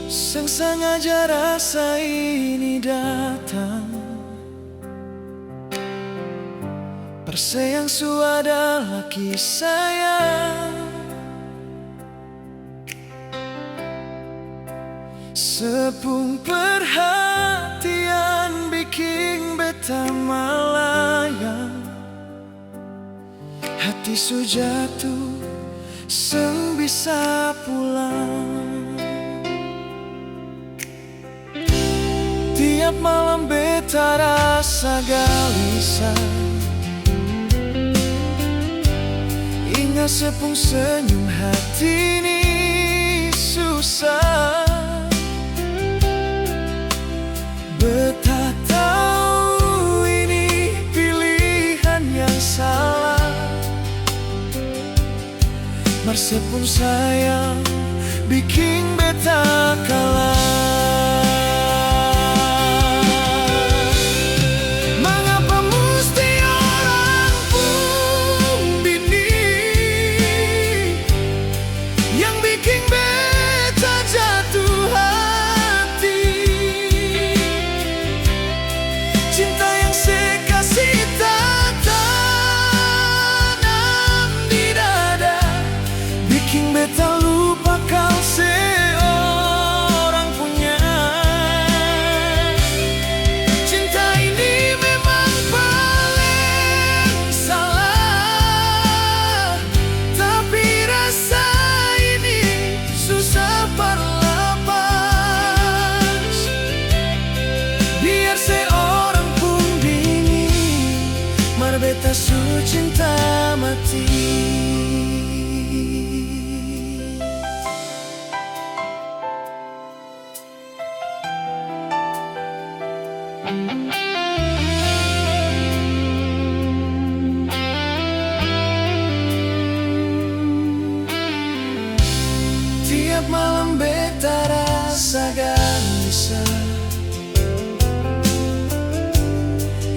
Sang sengaja rasa ini datang. Perseyang su adalah kisah. Sepung perhatian bikin beta melayang. Hati su jatuh, seng bisa pulang. Tiap malam beta rasa gelisah. Ingat sepung senyum hati ini susah. Beta tahu ini pilihan yang salah. Mar sepung sayang bikin beta kalah. Beta lupa kau seorang punya. Cinta ini memang paling salah, tapi rasa ini susah berlepas. Biar seorang pun bingung, mar beta su cinta mati. Tiap malam beta rasa gelisah.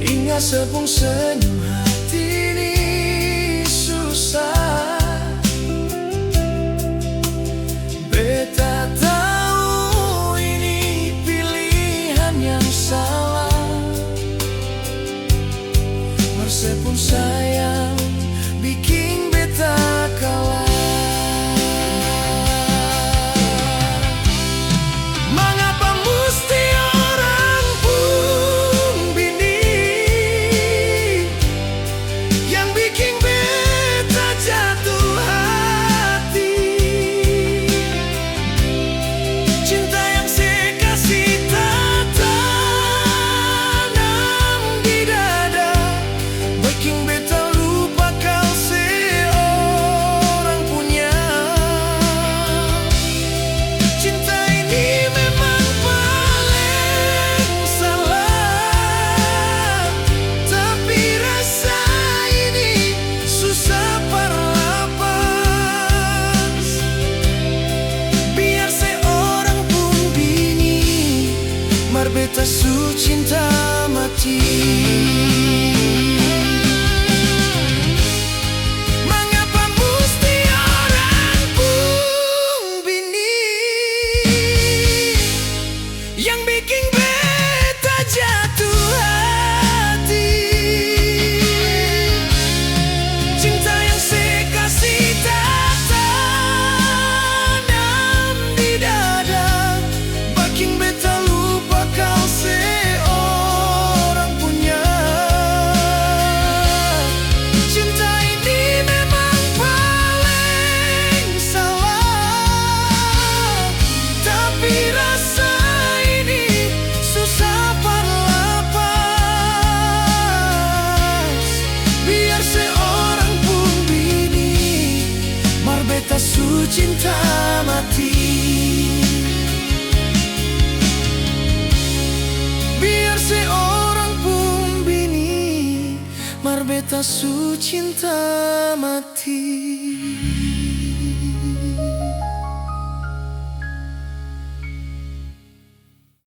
Ingat sepung senyum hati ini susah. Beta tahu ini pilihan yang salah. Mar sepung sayang bikin beta kalah. Beta su cinta mati. Mengapa mesti orang pun bini yang bikin beta jatuh hati. Cinta yang saya kasih tak tanam di dada, bikin beta kau seorang punya. Cinta ini memang paling salah, tapi rasa ini susah berlepas. Biar seorang pun bini, mar beta su cinta mati. Biar seorang pun bini, mar beta su cinta mati.